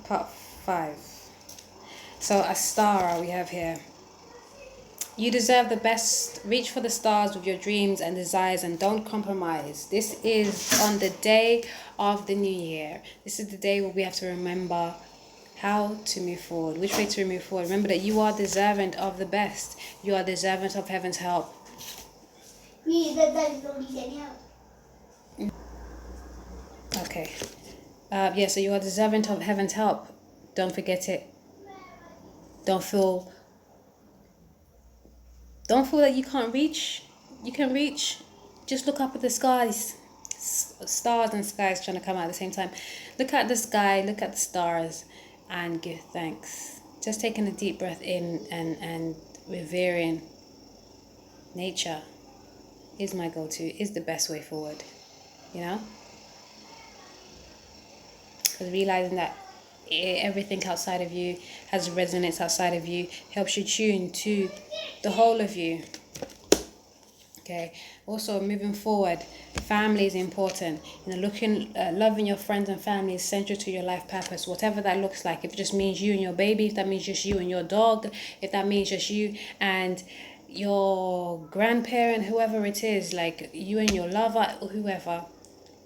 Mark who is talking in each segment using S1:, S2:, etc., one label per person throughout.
S1: Part 5. So Astara we have here. You deserve the best. Reach for the stars with your dreams and desires and don't compromise. This is on the day of the new year. This is the day where we have to remember how to move forward. Which way to move forward. Remember that you are deserving of the best. You are deserving of heaven's help. Okay. Yeah, so you are deserving of heaven's help. Don't forget it. Don't feel that you can't reach. You can reach. Just look up at the skies. Stars and skies trying to come out at the same time. Look at the sky, look at the stars, and give thanks. Just taking a deep breath in and revering nature is my go-to, is the best way forward, you know? Because realizing that everything outside of you has resonance outside of you helps you tune to the whole of you. Okay. Also, moving forward, family is important. You know, loving your friends and family is central to your life purpose. Whatever that looks like. If it just means you and your baby, if that means just you and your dog, if that means just you and your grandparent, whoever it is, like you and your lover, or whoever,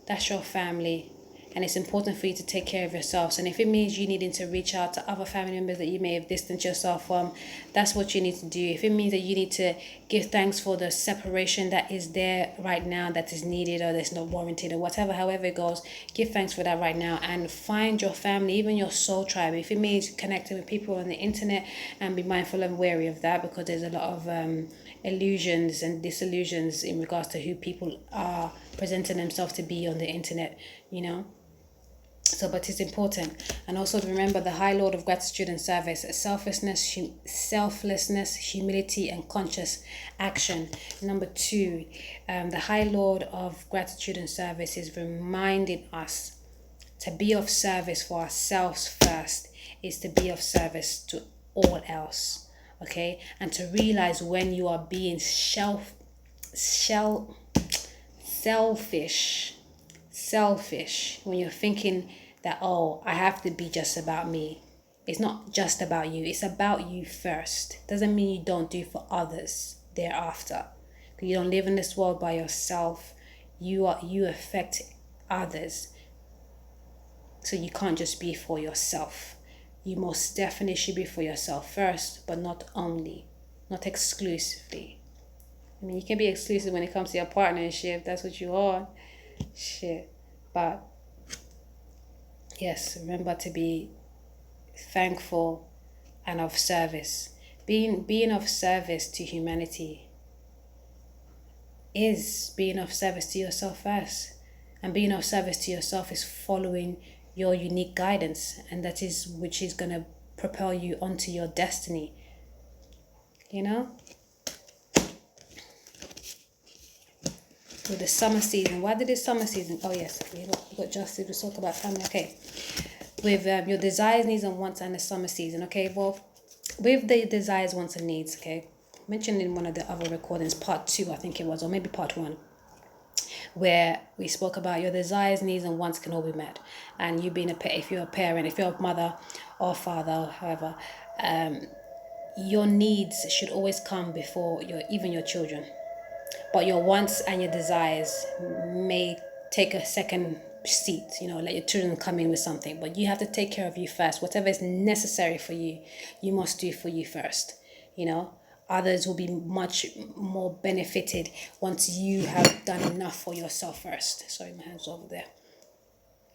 S1: that's your family. And it's important for you to take care of yourselves. And if it means you needing to reach out to other family members that you may have distanced yourself from, that's what you need to do. If it means that you need to give thanks for the separation that is there right now, that is needed or that's not warranted or whatever, however it goes, give thanks for that right now and find your family, even your soul tribe. If it means connecting with people on the internet, and be mindful and wary of that, because there's a lot of illusions and disillusions in regards to who people are presenting themselves to be on the internet, you know. So, but it's important. And also remember the High Lord of Gratitude and Service, selflessness, humility, and conscious action. Number 2, the High Lord of Gratitude and Service is reminding us to be of service for ourselves first, is to be of service to all else. Okay? And to realize when you are being selfish, when you're thinking that, oh, I have to be just about me. It's not just about you, it's about you first. Doesn't mean you don't do for others thereafter. Because you don't live in this world by yourself. You affect others. So you can't just be for yourself. You most definitely should be for yourself first, but not only, not exclusively. I mean, you can be exclusive when it comes to your partnership, that's what you are. Shit. But yes, remember to be thankful and of service. Being of service to humanity is being of service to yourself first. And being of service to yourself is following your unique guidance, and that is which is going to propel you onto your destiny. You know? With the summer season. Why did this summer season? Oh yes, we got justice. We talk about family. Okay. With your desires, needs, and wants, and the summer season. Okay. Well, with the desires, wants, and needs. Okay. Mentioned in one of the other recordings, part 2, I think it was, or maybe part 1, where we spoke about your desires, needs, and wants can all be met. And you being if you're a parent, if you're a mother or father, or however, your needs should always come before even your children. But your wants and your desires may take a second seat, you know, let your children come in with something. But you have to take care of you first. Whatever is necessary for you, you must do for you first, you know. Others will be much more benefited once you have done enough for yourself first. Sorry, my hand's over there.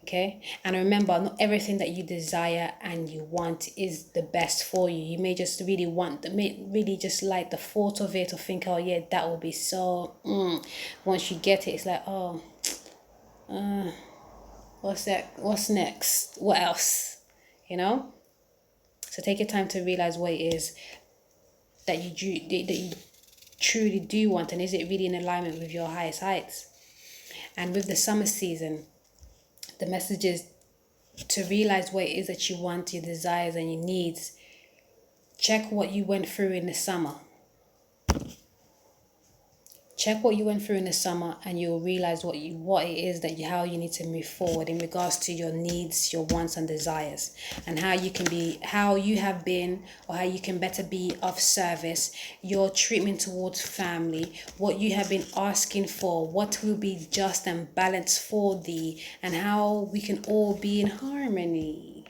S1: Okay, and remember, not everything that you desire and you want is the best for you. You may just really just like the thought of it, or think, oh yeah, that will be so. Once you get it, it's like, oh, what's that? What's next? What else? You know. So take your time to realize what it is that you truly do want, and is it really in alignment with your highest heights? And with the summer season, the message is to realize what it is that you want, your desires and your needs. Check what you went through in the summer. Check what you went through in the summer, and you'll realize what it is that how you need to move forward in regards to your needs, your wants and desires, and how you have been, or how you can better be of service, your treatment towards family, what you have been asking for, what will be just and balanced for thee, and how we can all be in harmony.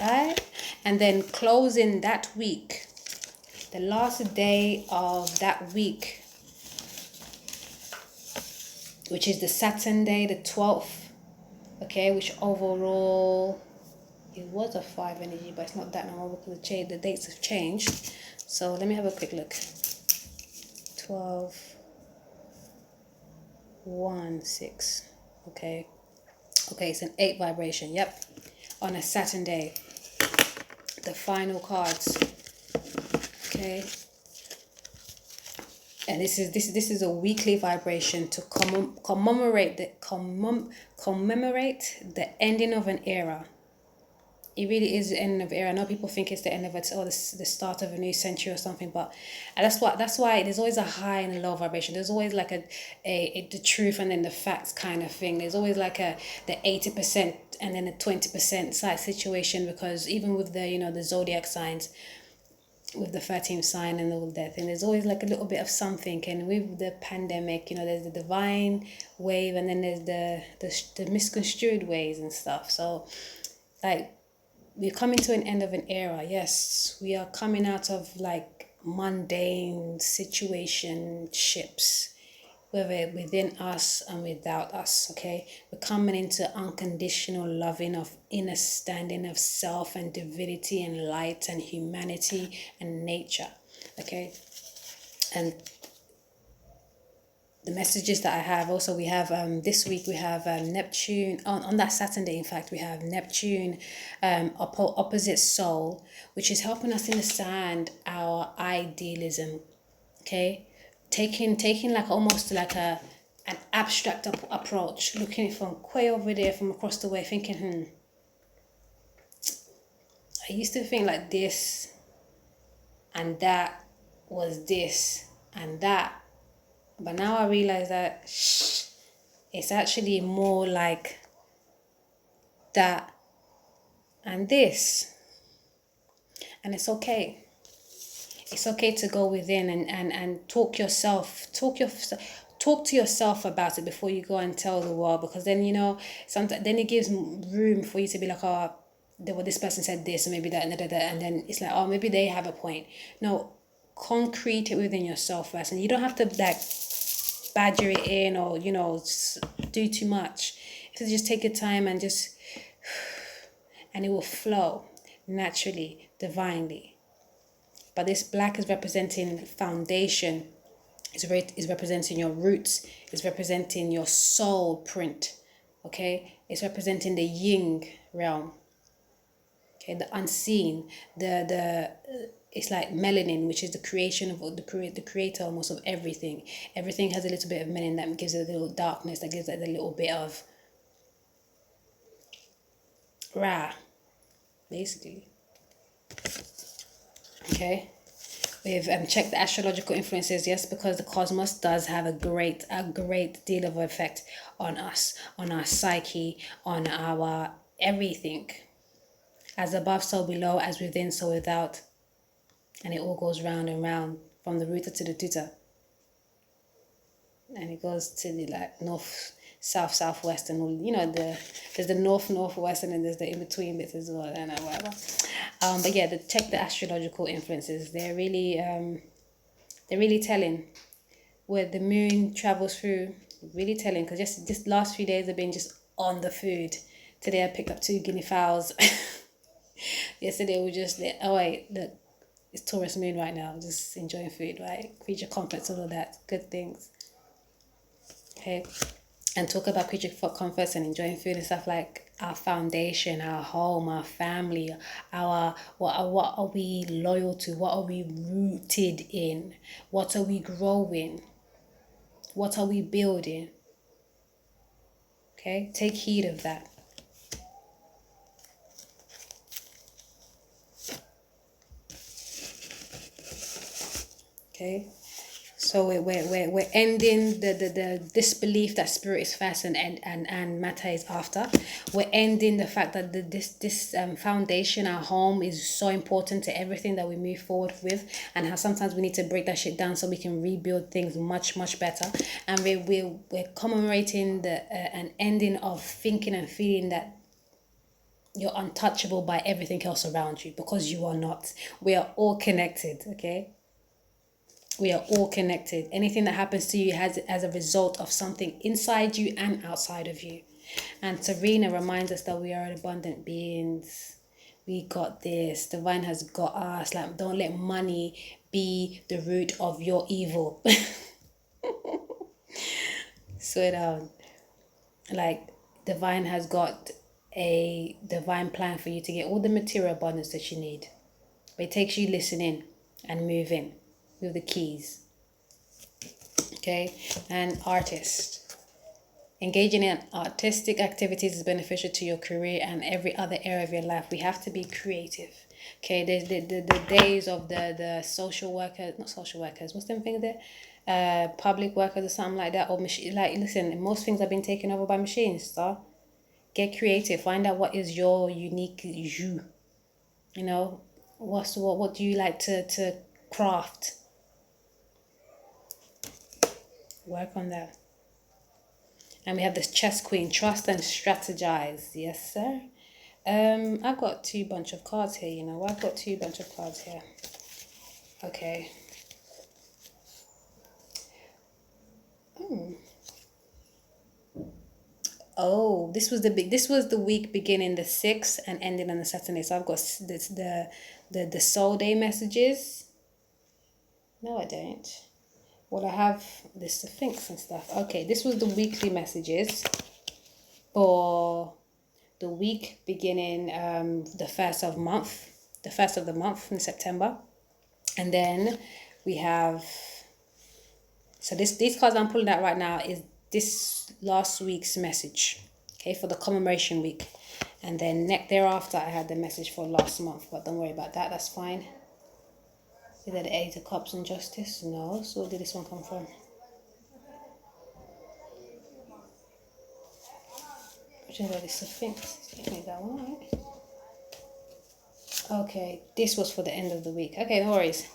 S1: Right? And then closing that week, the last day of that week, which is the Saturn day, the 12th, okay, which overall, it was a 5 energy, but it's not that no more because the dates have changed. So let me have a quick look. 12, 1, 6, okay. Okay, it's an 8 vibration, yep. On a Saturn day, the final cards. Okay, and this is a weekly vibration to commemorate the ending of an era. It really is the end of an era. I know people think it's the end of it, or the start of a new century or something, but that's why there's always a high and a low vibration. There's always like the truth and then the facts kind of thing. There's always like the 80% and then a 20% side situation, because even with the zodiac signs, with the 13th sign and all that thing, there's always like a little bit of something. And with the pandemic, there's the divine wave, and then there's the misconstrued ways and stuff. So like, we're coming to an end of an era. Yes, we are coming out of like mundane situationships, whether within us and without us, okay? We're coming into unconditional loving of inner standing of self and divinity and light and humanity and nature, okay? And the messages that I have also, we have this week we have Neptune on that Saturday. In fact, we have Neptune opposite Sol, which is helping us understand our idealism, okay? Taking like almost like an abstract approach, looking from way over there, from across the way, thinking, I used to think like this and that was this and that, but now I realize that it's actually more like that and this. And it's okay. It's okay to go within and talk to yourself about it before you go and tell the world, because then sometimes then it gives room for you to be like, oh, this person said this, and maybe that, and then it's like, oh, maybe they have a point. No, concrete it within yourself first, and you don't have to like badger it in or do too much. You just take your time and it will flow naturally, divinely. But this black is representing foundation. Is representing your roots. It's representing your soul print. Okay, it's representing the yin realm. Okay, the unseen. It's like melanin, which is the creation of the creator almost of everything. Everything has a little bit of melanin that gives it a little darkness, that gives it a little bit of Ra, basically. Okay, we've checked the astrological influences, yes, because the cosmos does have a great deal of effect on us, on our psyche, on our everything. As above, so below, as within, so without. And it all goes round and round, from the rooter to the tutor. And it goes to the like north, south, southwest, and all, there's the north, northwest, and then there's the in-between bits as well, and whatever. But yeah, check the astrological influences. They're really telling. Where the moon travels through, really telling, because just last few days have been just on the food. Today I picked up 2 guinea fowls. Yesterday we just, oh wait, look, it's Taurus moon right now, just enjoying food, right? Creature comforts, all of that, good things. Okay, and talk about creature comforts and enjoying food and stuff, like our foundation, our home, our family, what are we loyal to? What are we rooted in? What are we growing? What are we building? Okay, take heed of that. Okay, So we're ending the disbelief that spirit is first and matter is after. We're ending the fact that this foundation, our home, is so important to everything that we move forward with, and how sometimes we need to break that shit down so we can rebuild things much better. And we're commemorating an ending of thinking and feeling that you're untouchable by everything else around you, because you are not. We are all connected, okay? We are all connected. Anything that happens to you has as a result of something inside you and outside of you. And Serena reminds us that we are abundant beings. We got this. Divine has got us. Like, don't let money be the root of your evil. Slow down. Like, Divine has got a divine plan for you to get all the material abundance that you need. But it takes you listening and moving with the keys. Okay? And artist. Engaging in artistic activities is beneficial to your career and every other area of your life. We have to be creative. Okay, there's the days of the social workers, not social workers, what's them things there? Public workers or something like that. Or machine, like, listen, most things have been taken over by machines, so get creative. Find out what is your unique you. You know, what do you like to craft? Work on that. And we have this chess queen, trust and strategize. Yes, sir. I've got two bunch of cards here, you know. I've got two bunch of cards here. Okay. Oh, this was the week beginning the 6th and ending on the Saturday. So I've got this the soul day messages. No, I don't. Well, I have the Sphinx and stuff. Okay, this was the weekly messages for the week beginning the first of the month in September. And then we have, so these cards I'm pulling out right now is this last week's message, okay, for the commemoration week. And then thereafter I had the message for last month, but don't worry about that, that's fine. Is that the Eight of Cups and Justice? No. So where did this one come from? Which is the Sphinx. Take that one, right? Okay, this was for the end of the week. Okay, no worries.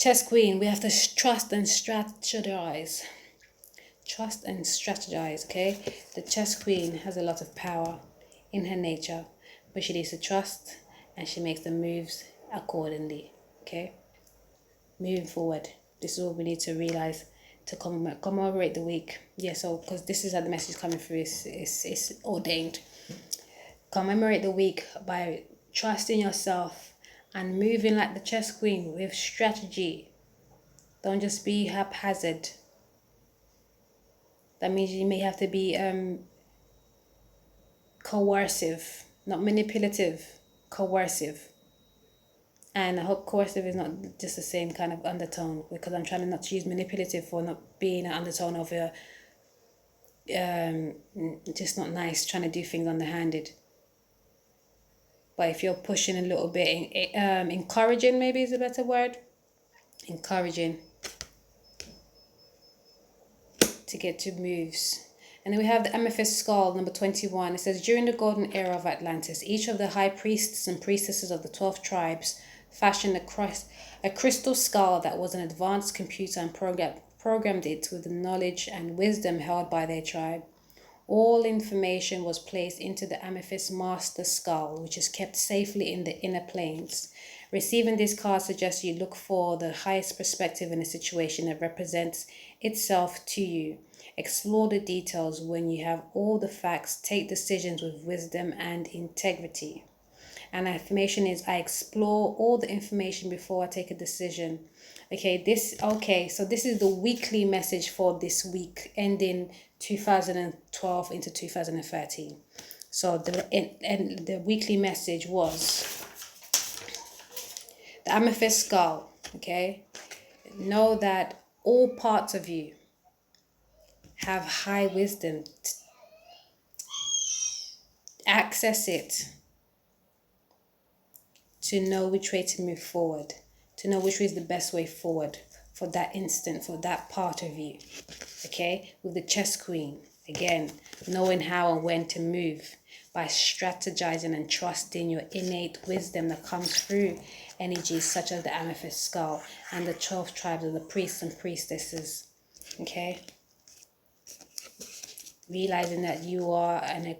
S1: Chess Queen, we have to trust and strategize. Trust and strategize, okay? The Chess Queen has a lot of power in her nature, but she needs to trust and she makes the moves accordingly, okay? Moving forward, this is what we need to realize to commemorate the week. Yeah, so because this is how the message coming through is ordained. Commemorate the week by trusting yourself and moving like the chess queen with strategy. Don't just be haphazard. That means you may have to be coercive, not manipulative, coercive. And I hope coercive is not just the same kind of undertone, because I'm trying not to use manipulative for not being an undertone of a just not nice, trying to do things underhanded. But if you're pushing a little bit, encouraging maybe is a better word. Encouraging to get to moves. And then we have the Amethyst Skull, number 21. It says, during the golden era of Atlantis, each of the high priests and priestesses of the 12 tribes fashioned a crystal skull that was an advanced computer and programmed it with the knowledge and wisdom held by their tribe. All information was placed into the Amethyst Master Skull, which is kept safely in the inner planes. Receiving this card suggests you look for the highest perspective in a situation that represents itself to you. Explore the details when you have all the facts. Take decisions with wisdom and integrity. And affirmation is, I explore all the information before I take a decision. So this is the weekly message for this week, ending 2012 into 2013. So the weekly message was the Amethyst Skull, okay? Know that all parts of you have high wisdom. Access it to know which way to move forward, to know which way is the best way forward for that instant, for that part of you. Okay, with the chess queen, again, knowing how and when to move by strategizing and trusting your innate wisdom that comes through energies such as the amethyst skull and the 12 tribes of the priests and priestesses. Okay, realizing that you are an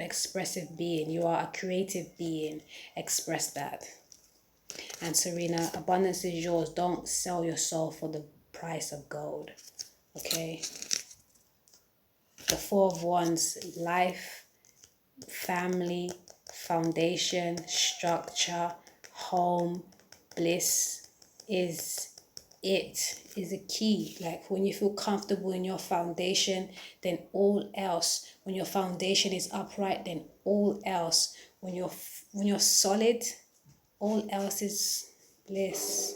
S1: expressive being, you are a creative being. Express that. And Serena, abundance is yours. Don't sell your soul for the price of gold. Okay, the Four of Wands, life, family, foundation, structure, home, bliss is a key. Like when you feel comfortable in your foundation, then all else, when your foundation is upright, then all else, when you're solid, all else is bliss,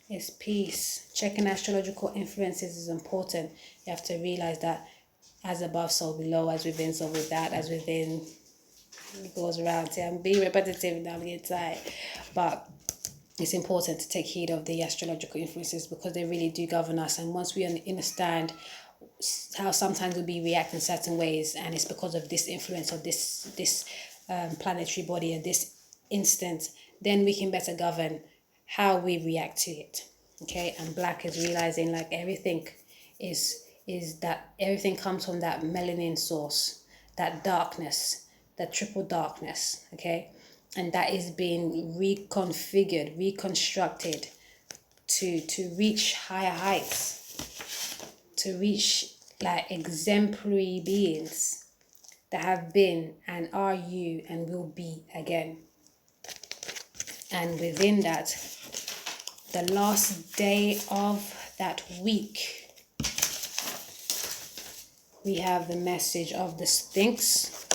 S1: is peace. Checking astrological influences is important. You have to realize that as above, so below, as within, so without, as within, it goes around. See, I'm being repetitive now, I'm getting tired. But it's important to take heed of the astrological influences because they really do govern us. And once we understand how sometimes we react in certain ways, and it's because of this influence of this planetary body at this instant, then we can better govern how we react to it. Okay, and black is realizing like everything is that everything comes from that melanin source, that darkness, that triple darkness. Okay, and that is being reconfigured, reconstructed to reach higher heights, to reach like exemplary beings that have been and are you and will be again. And within that, the last day of that week, we have the message of the Sphinx,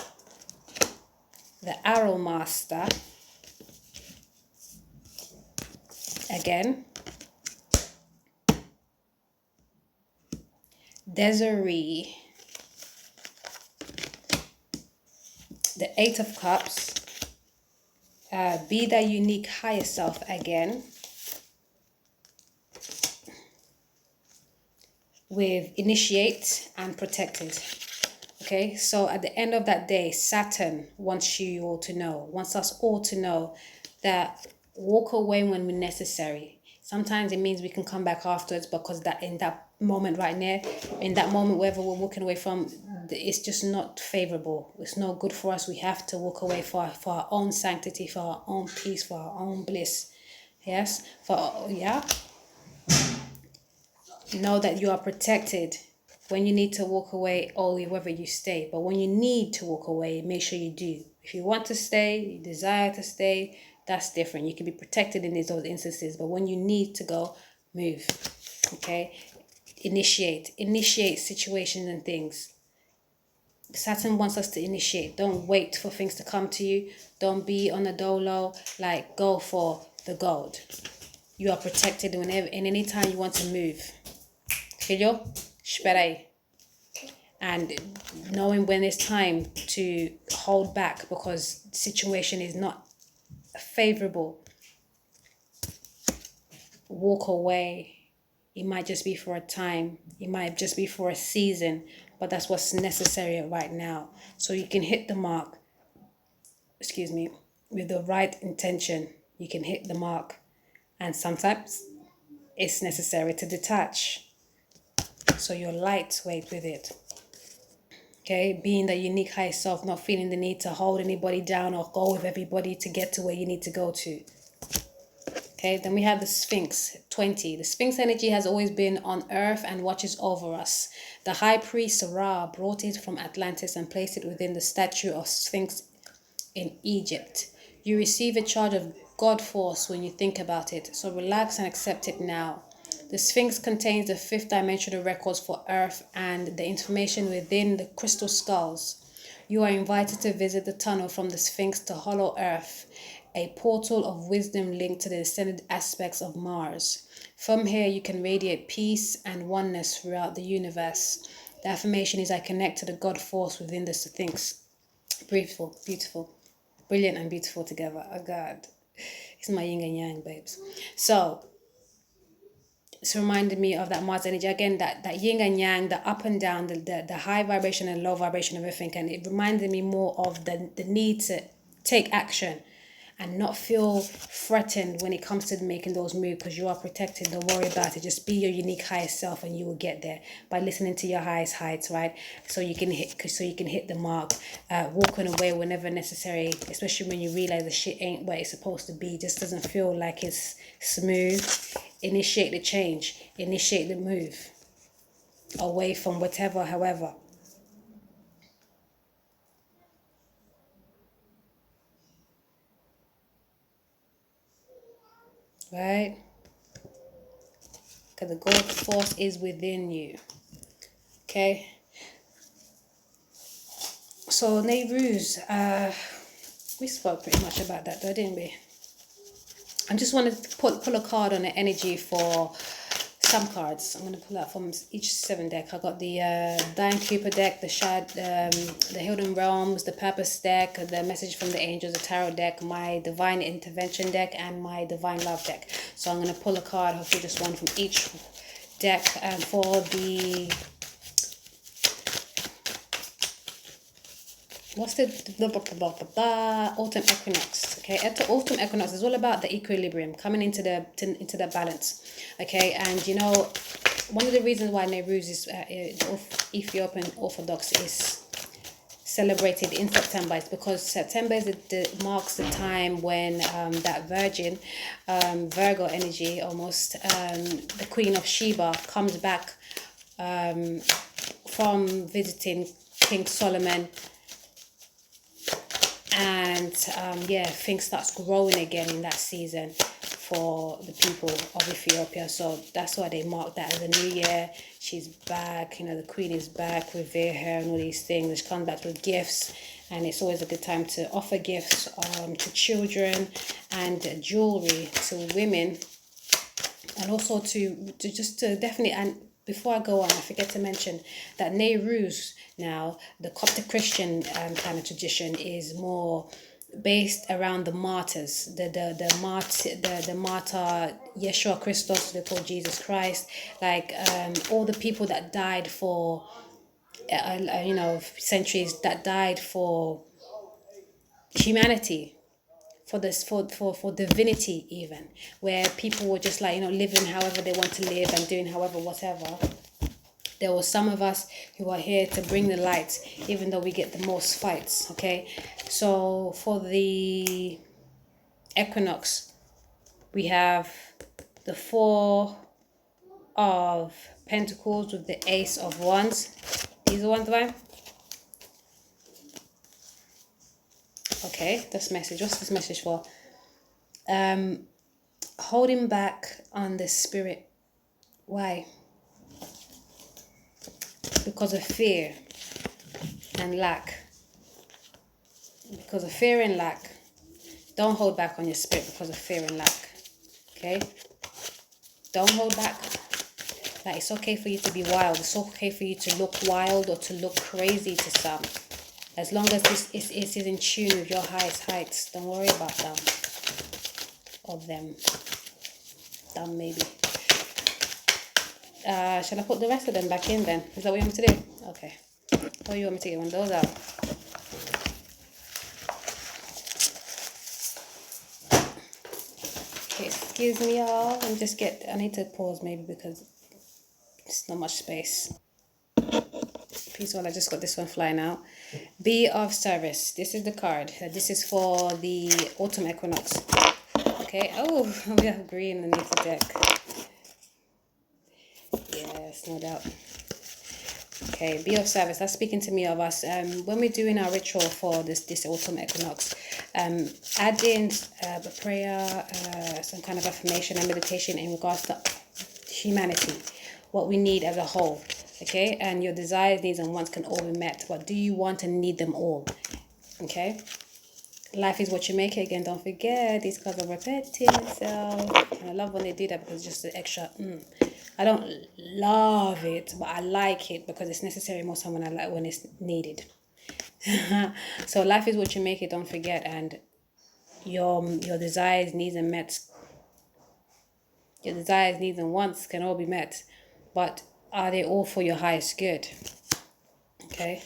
S1: the Arrow Master, again, Desiree, the Eight of Cups, be that unique higher self again, with initiate and protected. Okay, so at the end of that day, Saturn wants you all to know, wants us all to know that walk away when necessary. Sometimes it means we can come back afterwards because that in that moment right now, in that moment wherever we're walking away from, it's just not favorable. It's not good for us. We have to walk away for our own sanctity, for our own peace, for our own bliss. Yes, know that you are protected when you need to walk away or wherever you stay. But when you need to walk away, make sure you do. If you want to stay, you desire to stay, that's different. You can be protected in those instances. But when you need to go, move. Okay? Initiate situations and things. Saturn wants us to initiate. Don't wait for things to come to you. Don't be on the dolo. Like, go for the gold. You are protected whenever and anytime you want to move. Filho, espera aí. And knowing when it's time to hold back because the situation is not favorable. Walk away. It might just be for a time. It might just be for a season. But that's what's necessary right now. So you can hit the mark, with the right intention. You can hit the mark. And sometimes it's necessary to detach. So you're lightweight with it. Okay, being the unique high self, not feeling the need to hold anybody down or go with everybody to get to where you need to go to. Okay, then we have the Sphinx, 20. The Sphinx energy has always been on Earth and watches over us. The high priest Ra brought it from Atlantis and placed it within the statue of Sphinx in Egypt. You receive a charge of God force when you think about it, so relax and accept it now. The Sphinx contains the fifth dimensional records for Earth and the information within the crystal skulls. You are invited to visit the tunnel from the Sphinx to Hollow Earth, a portal of wisdom linked to the descended aspects of Mars. From here, you can radiate peace and oneness throughout the universe. The affirmation is, I connect to the God force within the Sphinx. Beautiful, beautiful, brilliant and beautiful together. Oh God, it's my yin and yang, babes. So, it's reminded me of that Mars energy again, that yin and yang, the up and down, the high vibration and low vibration of everything. And it reminded me more of the need to take action and not feel threatened when it comes to making those moves, because you are protected. Don't worry about it. Just be your unique highest self and you will get there by listening to your highest heights, right? So you can hit the mark, walking away whenever necessary, especially when you realize the shit ain't what it's supposed to be, just doesn't feel like it's smooth. Initiate the change, initiate the move away from whatever, however. Right? Because the God force is within you. Okay? So, Nehru's, we spoke pretty much about that though, didn't we? I just wanted to pull a card on the energy for some cards. I'm going to pull out from each 7 deck. I got the Dying Cooper deck, the Hidden Realms, the Purpose deck, the Message from the Angels, the Tarot deck, my Divine Intervention deck, and my Divine Love deck. So I'm going to pull a card, hopefully just one from each deck, for the... What's the autumn equinox? Okay, at the autumn equinox is all about the equilibrium, coming into the balance. Okay, and you know, one of the reasons why Nehru's is Ethiopian Orthodox is celebrated in September is because September is marks the time when that Virgin Virgo energy, almost the Queen of Sheba, comes back from visiting King Solomon. And things starts growing again in that season for the people of Ethiopia. So that's why they mark that as a new year. She's back, you know, the queen is back, revere her and all these things. She comes back with gifts, and it's always a good time to offer gifts to children and jewelry to women, and also to definitely. And before I go on, I forget to mention that Nehru's now, the Coptic Christian kind of tradition, is more based around the martyrs, the martyr Yeshua Christos, they call Jesus Christ, like all the people that died for centuries, that died for humanity, for this for divinity, even where people were just like, living however they want to live and doing however whatever. There were some of us who are here to bring the light, even though we get the most fights, okay? So for the equinox, we have the 4 of Pentacles with the Ace of Wands. These are ones, right? Okay, this message. What's this message for? Holding back on the spirit. Why? Because of fear and lack. Because of fear and lack. Don't hold back on your spirit because of fear and lack. Okay? Don't hold back. Like, it's okay for you to be wild. It's okay for you to look wild or to look crazy to some. As long as this is in tune with your highest heights. Don't worry about them. Or them. Them maybe. Shall I put the rest of them back in then? Is that what you want me to do? Okay. Or you want me to get one of those out? Okay, excuse me y'all. I need to pause maybe because it's not much space. Peace all, I just got this one flying out. Be of service. This is the card. This is for the autumn equinox. Okay. Oh, we have green underneath the deck. Yes, no doubt. Okay, be of service. That's speaking to me of us. When we're doing our ritual for this autumn equinox, add in a prayer, some kind of affirmation and meditation in regards to humanity, what we need as a whole. Okay, and your desires, needs, and wants can all be met. But do you want and need them all? Okay. Life is what you make it. Again, don't forget, these cards are repeating itself. And I love when they do that because it's just the extra. I don't love it, but I like it because it's necessary most time when it's needed. So life is what you make it. Don't forget, and your desires, needs, and met. Your desires, needs, and wants can all be met, but are they all for your highest good? Okay.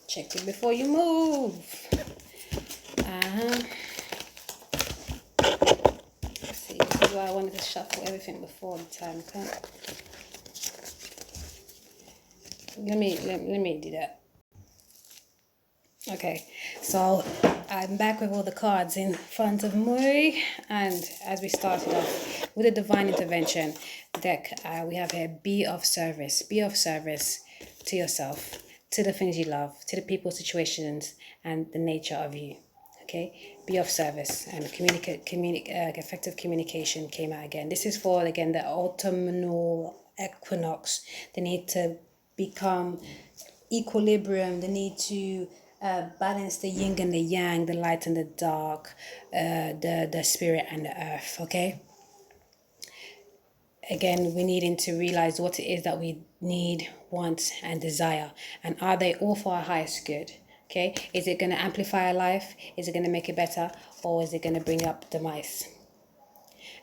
S1: Check it before you move. Let's see, this is why I wanted to shuffle everything before the time. Okay. Let me do that. Okay, so I'm back with all the cards in front of me, and as we started off with the Divine Intervention deck, we have here, be of service. Be of service to yourself, to the things you love, to the people, situations, and the nature of you. Okay, be of service, and effective communication came out again. This is for, again, the autumnal equinox, the need to become equilibrium, the need to balance the yin and the yang, the light and the dark, the spirit and the earth. Okay, again, we needing to realize what it is that we need, want, and desire, and are they all for our highest good? Okay, is it going to amplify our life? Is it going to make it better, or is it going to bring up demise?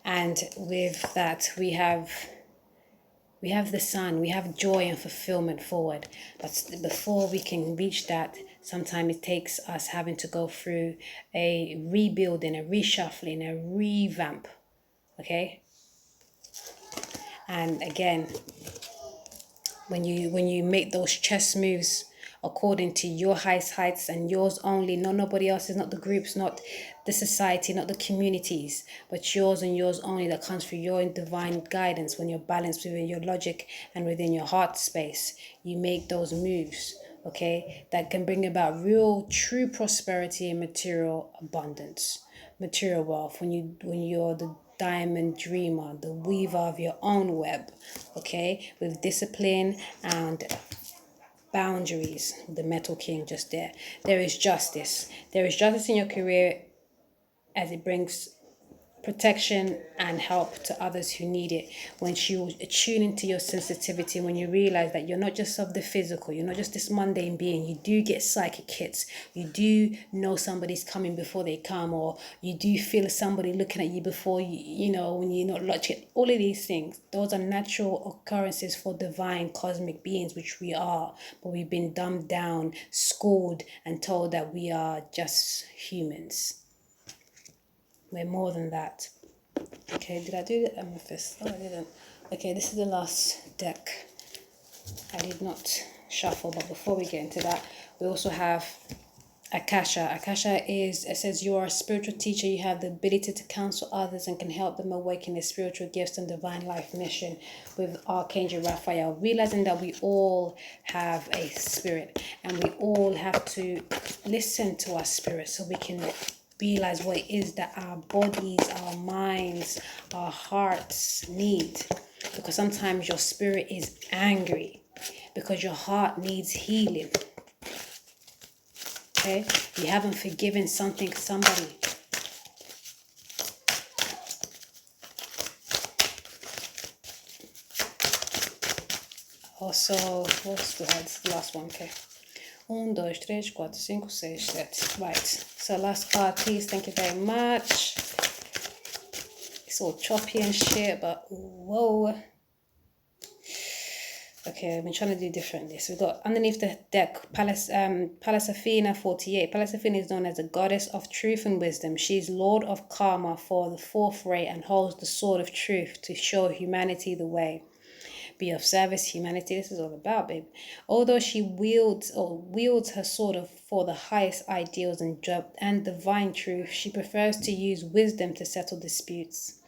S1: And with that, we have the sun, we have joy and fulfillment forward. But before we can reach that, sometimes it takes us having to go through a rebuilding, a reshuffling, a revamp. Okay? And again, when you make those chess moves according to your highest heights and yours only, not nobody else's, not the groups, not the society, not the communities, but yours and yours only, that comes through your divine guidance. When you're balanced within your logic and within your heart space, you make those moves, okay, that can bring about real true prosperity and material abundance, material wealth. When you're the diamond dreamer, the weaver of your own web, okay, with discipline and boundaries. The Metal King just there. There is justice. There is justice in your career, as it brings protection and help to others who need it. When you tune into your sensitivity, when you realize that you're not just of the physical, you're not just this mundane being, you do get psychic hits, you do know somebody's coming before they come, or you do feel somebody looking at you before you know, when you're not logical. All of these things, those are natural occurrences for divine cosmic beings, which we are, but we've been dumbed down, schooled, and told that we are just humans. We're more than that. Okay, did I do the amethyst? Oh, I didn't. Okay, this is the last deck. I did not shuffle, but before we get into that, we also have Akasha. Akasha is, it says, you are a spiritual teacher. You have the ability to counsel others and can help them awaken their spiritual gifts and divine life mission with Archangel Raphael. Realizing that we all have a spirit, and we all have to listen to our spirit so we can realize what it is that our bodies, our minds, our hearts need. Because sometimes your spirit is angry because your heart needs healing. Okay? You haven't forgiven somebody. Also, what's the last one? Okay. 1, 2, 3, 4, 5, 6, 7. Right. So last card, please. Thank you very much. It's all choppy and shit, but whoa. Okay, I've been trying to do differently. So we've got underneath the deck, Pallas Athena 48. Pallas Athena is known as the goddess of truth and wisdom. She is lord of karma for the 4th ray and holds the sword of truth to show humanity the way. Be of service, humanity. This is all about, babe. Although she wields her sword for the highest ideals and divine truth, she prefers to use wisdom to settle disputes.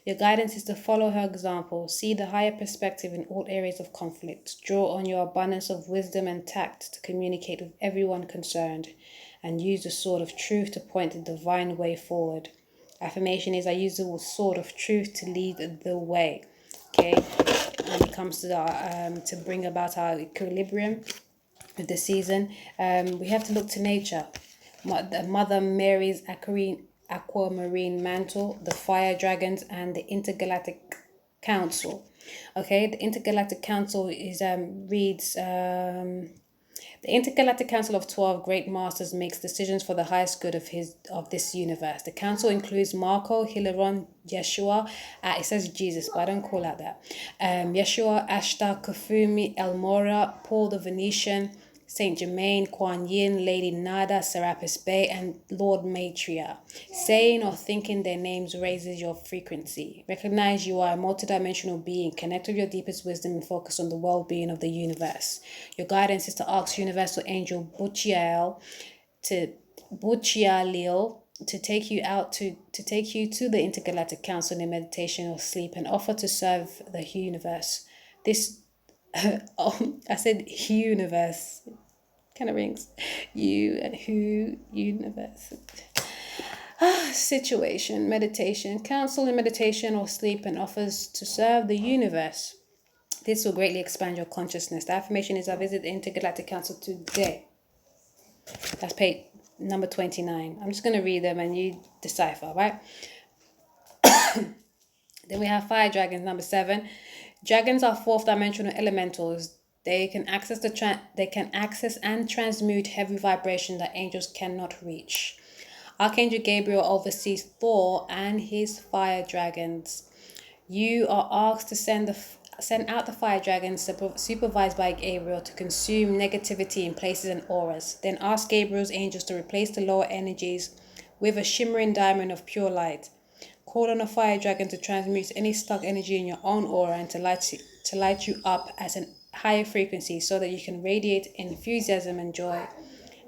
S1: Your guidance is to follow her example, see the higher perspective in all areas of conflict, draw on your abundance of wisdom and tact to communicate with everyone concerned, and use the sword of truth to point the divine way forward. Affirmation is, I use the sword of truth to lead the way. Okay, and it comes to bring about our equilibrium with the season. We have to look to nature. Mother Mary's aquamarine mantle, the fire dragons, and the intergalactic council. Okay, the intergalactic council is reads The Intergalactic Council of 12 Great Masters makes decisions for the highest good of this universe. The council includes Marco, Hilaron, Yeshua, it says Jesus, but I don't call out that. Yeshua, Ashtar, Kafumi, Elmora, Paul the Venetian, Saint Germain, Kuan Yin, Lady Nada, Serapis Bey, and Lord Maitreya. Saying or thinking their names raises your frequency. Recognize you are a multidimensional being. Connect with your deepest wisdom and focus on the well-being of the universe. Your guidance is to ask Universal Angel Buchiel to take you to the Intergalactic Council in meditation or sleep and offer to serve the universe. This I said universe. Kind of rings. Universe. Situation, meditation, counsel in meditation or sleep and offers to serve the universe. This will greatly expand your consciousness. The affirmation is I visit the Intergalactic Council today. That's page number 29. I'm just going to read them and you decipher, right? Then we have fire dragons, number 7. Dragons are fourth dimensional elementals. They can access and transmute heavy vibration that angels cannot reach. Archangel Gabriel oversees Thor and his fire dragons. You are asked to send out the fire dragons supervised by Gabriel to consume negativity in places and auras. Then ask Gabriel's angels to replace the lower energies with a shimmering diamond of pure light. Call on a fire dragon to transmute any stuck energy in your own aura and to light you up at a higher frequency so that you can radiate enthusiasm and joy.